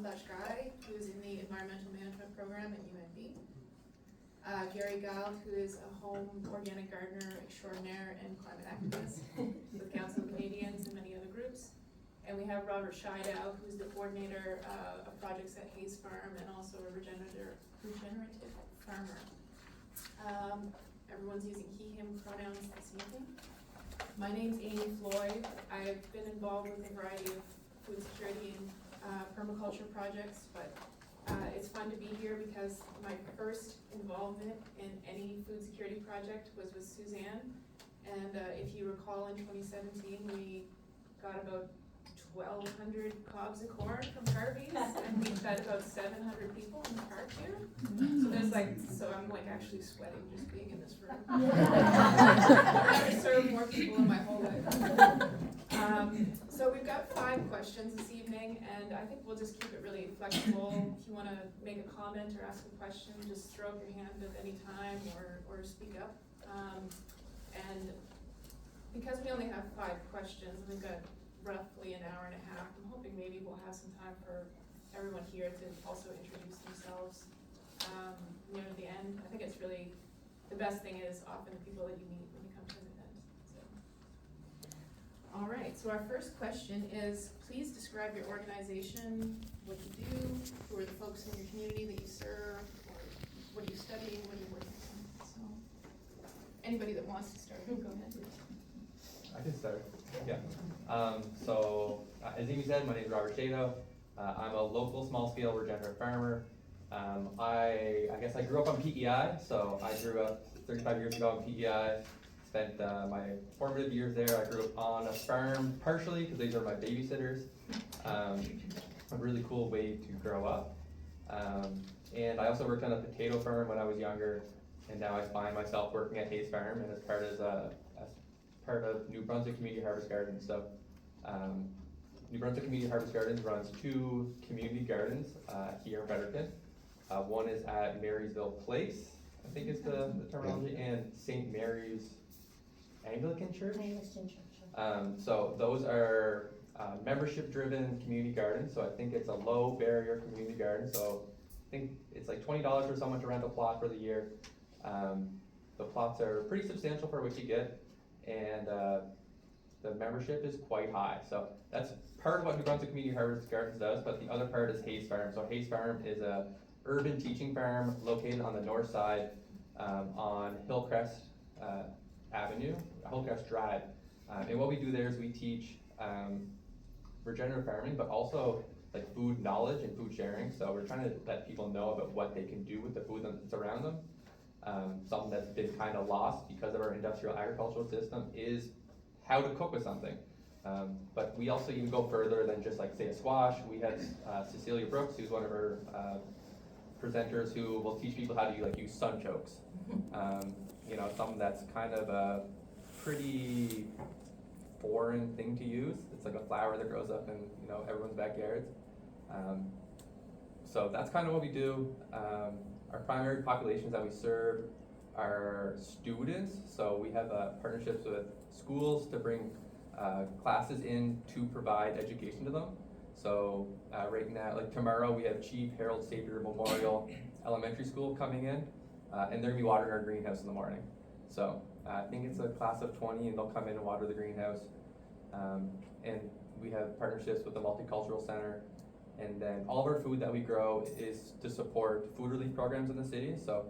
Bashkai, who is in the Environmental Management Program at UNB. Gary Gall, who is a home organic gardener extraordinaire and climate activist with Council of Canadians and many other groups. And we have Robert Scheidow, who's the coordinator of projects at Hayes Farm and also a regenerative farmer. Everyone's using he, him pronouns this evening. My name's Amy Floyd. I've been involved with a variety of food security and permaculture projects, but it's fun to be here because my first involvement in any food security project was with Suzanne. And if you recall, in 2017, we got about 1,200 cobs of corn from Harvey's, and we fed about 700 people in the park here. So I'm like actually sweating just being in this room. I've never served more people in my whole life. So we've got 5 questions this evening, and I think we'll just keep it really flexible. If you want to make a comment or ask a question, just throw up your hand at any time or speak up. And because we only have 5 questions, we've got roughly an hour and a half. I'm hoping maybe we'll have some time for everyone here to also introduce themselves near the end. I think it's really, the best thing is often the people that you meet when you come to an event. So. All right, so our first question is, please describe your organization, what you do, who are the folks in your community that you serve, or what are you studying, what are you working on. So, anybody that wants to start, go ahead. I can start, yeah. As Amy said, my name is Robert Scheidow. I'm a local small-scale regenerative farmer. I guess I grew up on PEI, so I grew up 35 years ago on PEI. Spent my formative years there. I grew up on a farm partially because these are my babysitters. A really cool way to grow up. And I also worked on a potato farm when I was younger, and now I find myself working at Hayes Farm and as part of New Brunswick Community Harvest Gardens. So New Brunswick Community Harvest Gardens runs 2 community gardens here in Fredericton. One is at Marysville Place, I think is the terminology, and St. Mary's Anglican Church. So those are membership-driven community gardens. So I think it's a low-barrier community garden. So I think it's like $20 for someone to rent a plot for the year. The plots are pretty substantial for what you get, and the membership is quite high. So that's part of what New Brunswick Community Harvest Gardens does, but the other part is Hayes Farm. So Hayes Farm is a urban teaching farm located on the north side on Hillcrest Avenue, Hillcrest Drive. And what we do there is we teach regenerative farming, but also like food knowledge and food sharing. So we're trying to let people know about what they can do with the food that's around them. Something that's been kind of lost because of our industrial agricultural system is how to cook with something. But we also even go further than just like say a squash. We had Cecilia Brooks, who's one of our presenters, who will teach people how to use sunchokes. Something that's kind of a pretty foreign thing to use. It's like a flower that grows up in everyone's backyards. So that's kind of what we do. Our primary populations that we serve are students. So we have partnerships with schools to bring classes in to provide education to them. So right now, like tomorrow, we have Chief Harold Savior Memorial Elementary School coming in, and they're gonna be watering our greenhouse in the morning. So I think it's a class of 20, and they'll come in and water the greenhouse. And we have partnerships with the Multicultural Center. And then all of our food that we grow is to support food relief programs in the city. So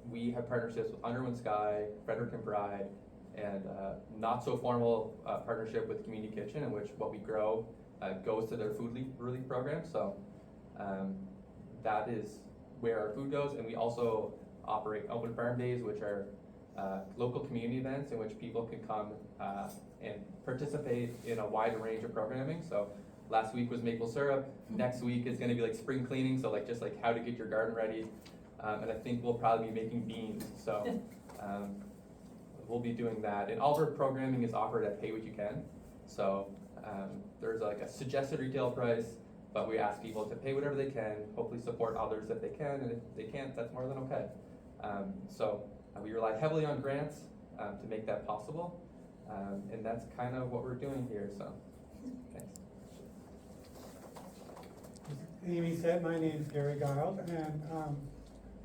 we have partnerships with Underwood Sky, Frederick and Bride, and not so formal partnership with Community Kitchen, in which what we grow goes to their food relief program. So that is where our food goes. And we also operate open farm days, which are local community events in which people can come and participate in a wide range of programming. So last week was maple syrup. Next week is going to be like spring cleaning, so just like how to get your garden ready. And I think we'll probably be making beans. So we'll be doing that. And all of our programming is offered at Pay What You Can. So there's like a suggested retail price, but we ask people to pay whatever they can, hopefully support others if they can, and if they can't, that's more than okay. So we rely heavily on grants to make that possible. And that's kind of what we're doing here, so thanks. Amy said, my name's Gary Giles, and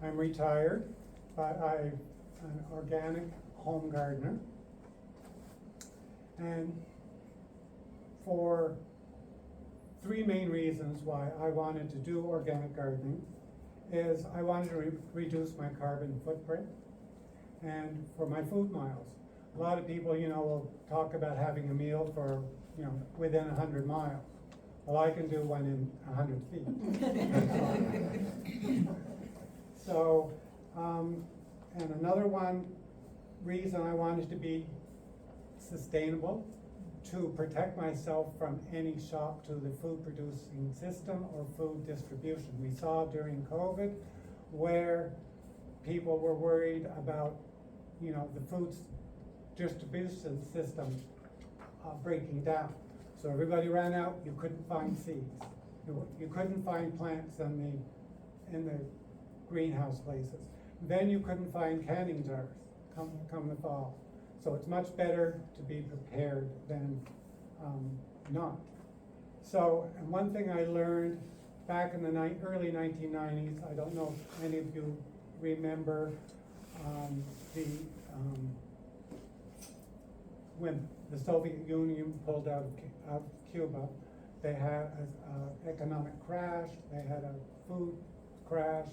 I'm retired, but I'm an organic home gardener. And for three main reasons why I wanted to do organic gardening is I wanted to reduce my carbon footprint and for my food miles. A lot of people, will talk about having a meal for, within 100 miles. Well, I can do one in 100 feet. So, and another reason I wanted to be sustainable, to protect myself from any shock to the food producing system or food distribution. We saw during COVID where people were worried about, the food distribution system breaking down. So everybody ran out, you couldn't find seeds. You couldn't find plants in the greenhouse places. Then you couldn't find canning jars come the fall. So it's much better to be prepared than not. So, and one thing I learned back in the early 1990s, I don't know if any of you remember when the Soviet Union pulled out of Cuba, they had an economic crash, they had a food crash,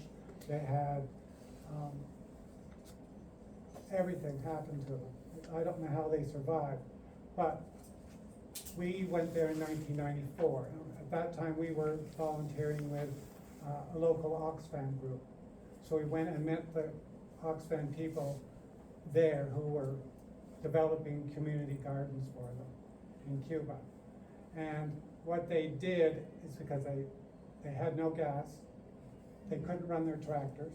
they had everything happened to them. I don't know how they survived, but we went there in 1994. At that time, we were volunteering with a local Oxfam group. So we went and met the Oxfam people there who were developing community gardens for them in Cuba. And what they did is because they had no gas, they couldn't run their tractors,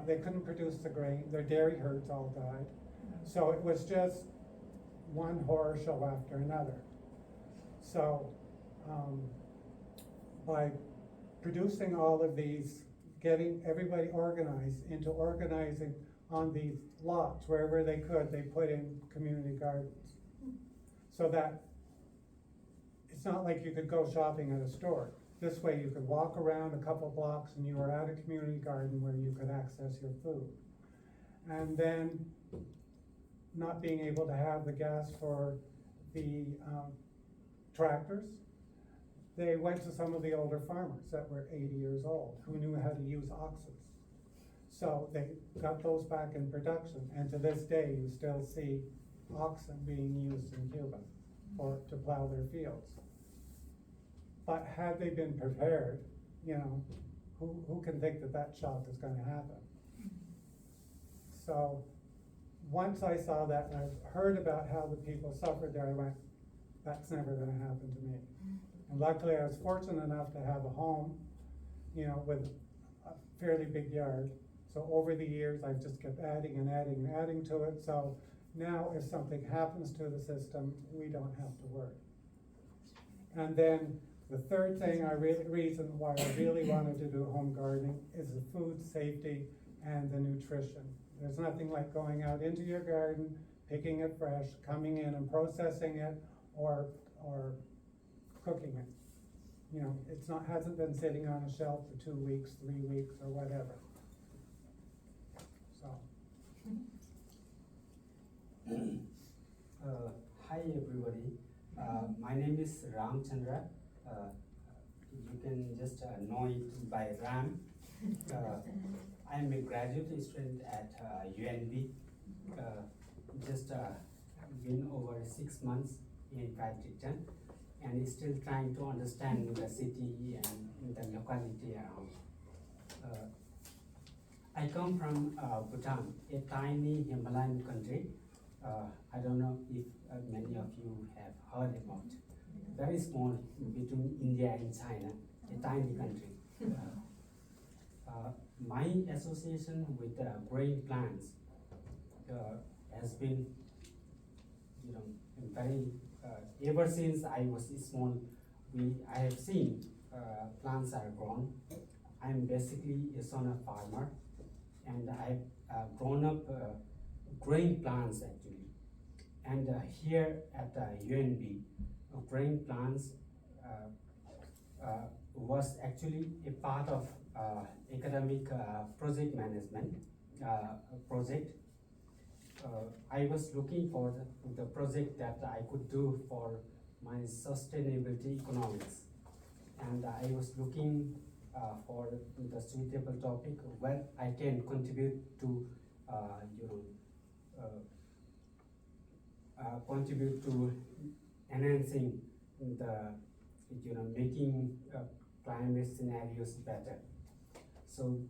they couldn't produce the grain, their dairy herds all died. So it was just one horror show after another. So by producing all of these, getting everybody organized into organizing on these lots, wherever they could, they put in community gardens. So that it's not like you could go shopping at a store. This way you could walk around a couple blocks and you were at a community garden where you could access your food. And then not being able to have the gas for the tractors, they went to some of the older farmers that were 80 years old who knew how to use oxen. So they got those back in production, and to this day you still see oxen being used in Cuba to plow their fields. But had they been prepared, who can think that shock is going to happen? So once I saw that and I heard about how the people suffered there, I went, that's never going to happen to me. And luckily I was fortunate enough to have a home, with a fairly big yard. So over the years I've just kept adding and adding and adding to it. So now if something happens to the system, we don't have to worry. And then the third thing, reason why I really wanted to do home gardening is the food safety and the nutrition. There's nothing like going out into your garden, picking it fresh, coming in and processing it, or cooking it. Hasn't been sitting on a shelf for 2 weeks, 3 weeks, or whatever. So. Hi everybody. My name is Ram Chandra. You can just know it by Ram. I'm a graduate student at UNB. Just been over 6 months in Fredericton, and still trying to understand the city and the locality around. I come from Bhutan, a tiny Himalayan country. I don't know if many of you have heard about. Very small, between India and China, a tiny country. My association with growing plants has been, very. Ever since I was small, I have seen plants are grown. I'm basically a son of farmer, and I've grown up growing plants actually. And here at UNB, growing plants was actually a part of academic project management project. I was looking for the project that I could do for my sustainability economics, and I was looking for the suitable topic where I can contribute to contribute to enhancing the making climate scenarios better. So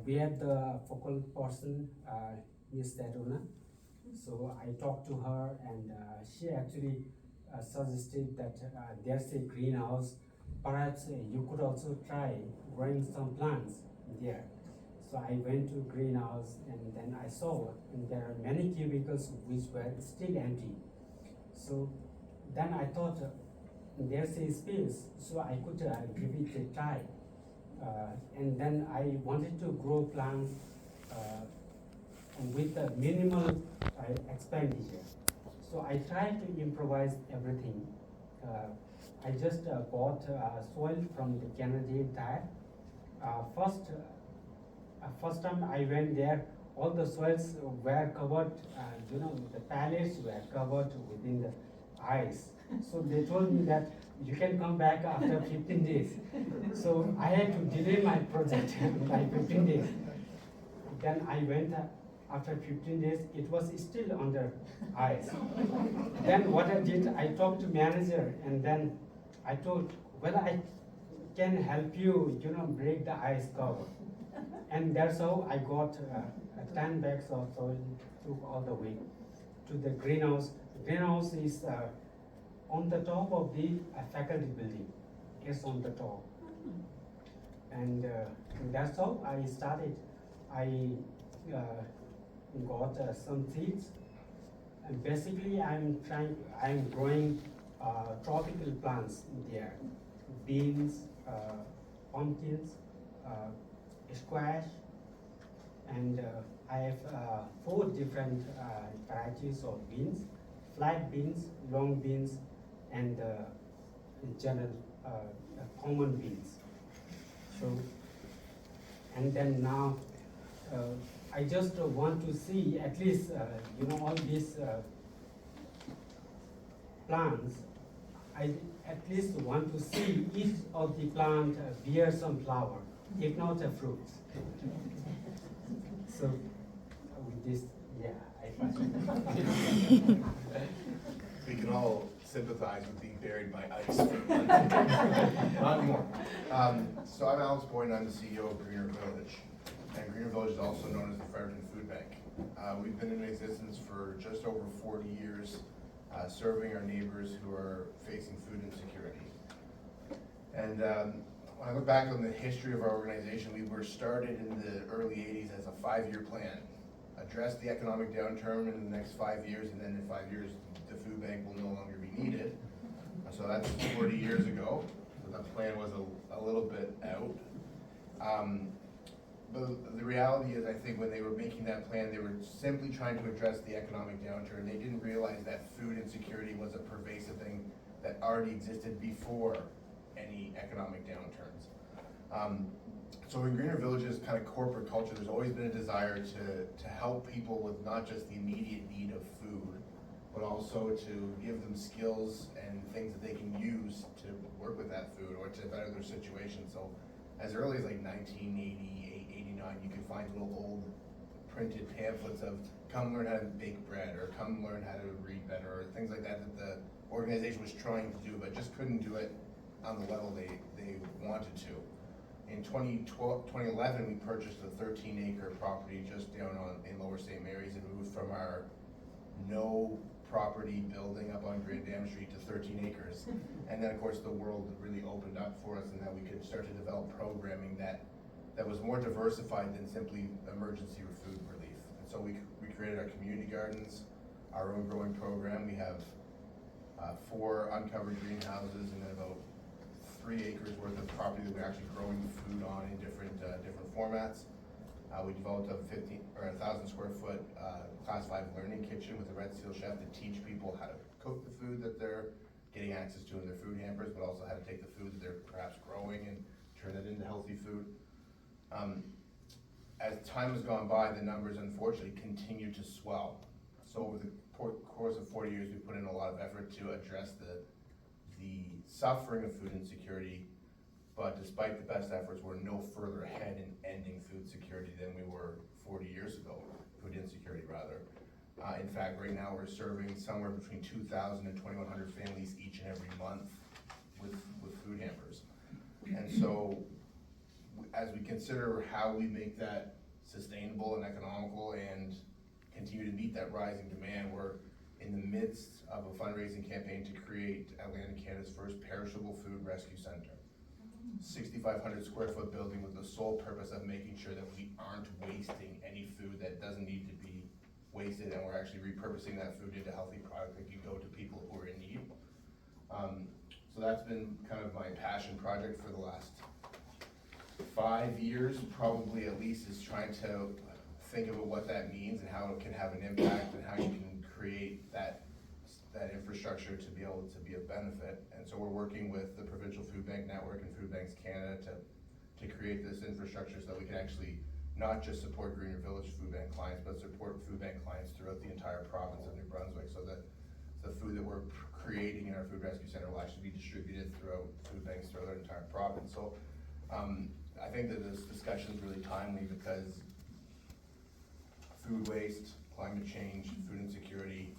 we had the focal person, Ms. Daruna. So I talked to her, and she actually suggested that there's a greenhouse. Perhaps you could also try growing some plants there. So I went to greenhouse, and then I saw there are many cubicles which were still empty. So then I thought there's a space, so I could give it a try. And then I wanted to grow plants with a minimal expenditure. So I tried to improvise everything. I just bought soil from the Canadian Tire. First time I went there, all the soils were covered, the pallets were covered within the ice. So they told me that you can come back after 15 days. So I had to delay my project by 15 days. Then I went after 15 days, it was still under ice. Then what I did, I talked to manager, and then I told, well, I can help you, break the ice cover. And that's how I got 10 bags of soil, took all the way to the greenhouse. Greenhouse is on the top of the faculty building. It's on the top. And that's how I started. I got some seeds. And basically I'm growing tropical plants there. Beans, pumpkins, squash, and I have 4 different varieties of beans: flat beans, long beans, and in general common beans. So, and then now I just want to see at least all these plants. I at least want to see each of the plant bear some flower, if not a fruit. So with this, yeah, I find. We can all sympathize with being buried by ice for months. Not anymore. So I'm Alex Boyd, and I'm the CEO of Greener Village. And Greener Village is also known as the Fredericton Food Bank. We've been in existence for just over 40 years, serving our neighbors who are facing food insecurity. And when I look back on the history of our organization, we were started in the early 80s as a 5-year plan. Address the economic downturn in the next 5 years, and then in 5 years, the food bank will no longer be needed. So that's 40 years ago. So that plan was a little bit out. But the reality is, I think when they were making that plan, they were simply trying to address the economic downturn. They didn't realize that food insecurity was a pervasive thing that already existed before any economic downturns. So in Greener Village's kind of corporate culture, there's always been a desire to help people with not just the immediate need of food, but also to give them skills and things that they can use to work with that food or to better their situation. So as early as like 1988, 89, you can find little old printed pamphlets of come learn how to bake bread, or come learn how to read better, or things like that that the organization was trying to do, but just couldn't do it on the level they wanted to. In 2011, we purchased a 13-acre property just down in Lower St. Mary's, and moved from our no property building up on Grand Dam Street to 13 acres. And then of course the world really opened up for us, and that we could start to develop programming that was more diversified than simply emergency or food relief. And so we created our community gardens, our own growing program. We have 4 uncovered greenhouses, and then about 3 acres worth of property that we're actually growing food on in different formats. We developed a 1,000 square foot class 5 learning kitchen with a Red Seal chef to teach people how to cook the food that they're getting access to in their food hampers, but also how to take the food that they're perhaps growing As time has gone by, the numbers unfortunately continue to swell. So over the course of 40 years, we put in a lot of effort to address the suffering of food insecurity, but despite the best efforts, we're no further ahead in ending food security than we were 40 years ago, food insecurity rather. In fact, right now, we're serving somewhere between 2,000 and 2,100 families each and every month with food hampers. And so, as we consider how we make that sustainable and economical and continue to meet that rising demand, we're in the midst of a fundraising campaign to create Atlantic Canada's first perishable food rescue center. 6,500 square foot building with the sole purpose of making sure that we aren't wasting any food that doesn't need to be wasted, and we're actually repurposing that food into healthy product that can go to people who are in need. So that's been kind of my passion project for the last 5 years, probably at least, is trying to think about what that means and how it can have an impact and how you can create that infrastructure to be able to be of benefit. And so we're working with the Provincial Food Bank Network and Food Banks Canada to create this infrastructure so that we can actually not just support Greener Village Food Bank clients, but support food bank clients throughout the entire province of New Brunswick, so that the food that we're creating in our food rescue center will actually be distributed throughout food banks throughout our entire province. So I think that this discussion is really timely because food waste, climate change, food insecurity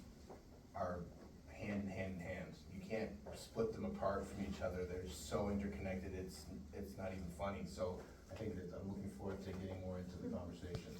are hand in hand. You can't split them apart from each other. They're so interconnected, it's not even funny. So I think that I'm looking forward to getting more into the conversation.